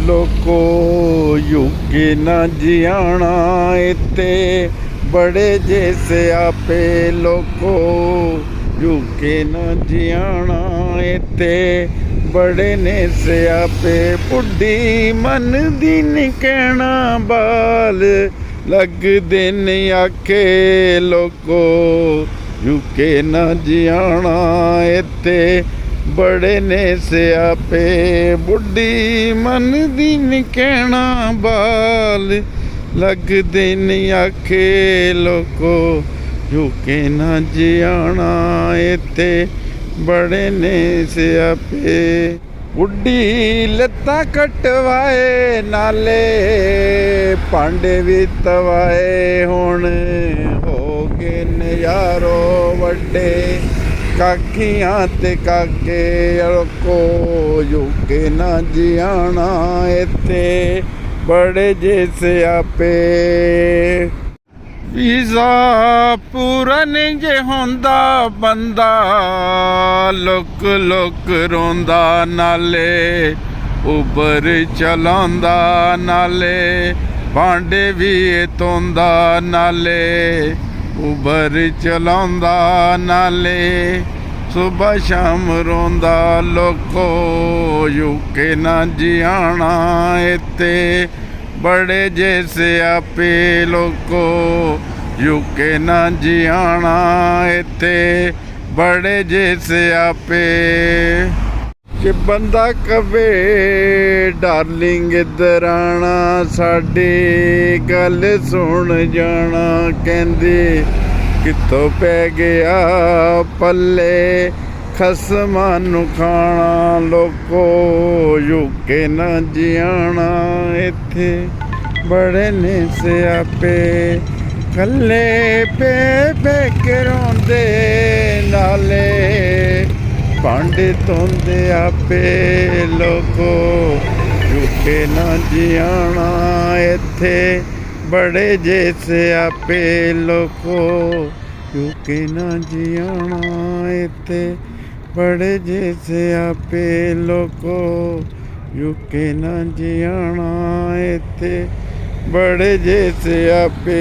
लोको UK ना जियाना इत्ते बड़े जैसे आपे लोको यूके ना जियाना इत्ते बड़े ने से आपे बुढ़ी मन दी नी कहना बाल लगदे ने आखे लोको यूके ना जियाना इत्ते बड़े ने से आपे बुढ़ी मन दी नी कहना बाल लगदे नी आखे लोको यूके ना जियाना इत्ते बड़े ने से आपे बुढ़ी लत्ता कटवाए नाले पांडे भी तवाए हुण हो गए नजारो वड्डे काकियां ते काके को यूके ना जियाना इत्ते बड़े जैसे आपे वीज़ा पूरा नहीं जे होंदा बंदा लुक लुक रोंदा नाले उबर चलांदा नाले भांडे भी धोंदा नाले उबर चलांदा नाले सुबह शाम रोंदा लोको यूके ना जियाना इत्ते बड़े जैसे आपे लोको यूके ना जियाना इत्ते बड़े जैसे आपे कि बंदा कवे डार्लिंग इधर आना साडी गल सुन जाना कहंदी कित्थों पै गया पल्ले खसमां नू खाना लोको यूके ना जियाना इत्थे बड़े ने से आपे कल्ले पे के रोंदे नाले भांडे धोंदे आपे लोको यूके ना जियाना इत्थे बड़े जैसे आपे लोको यूके ना जियाना इत्थे बड़े जैसे आपे लोको यूके ना जियाना इत्थे बड़े जैसे आपे।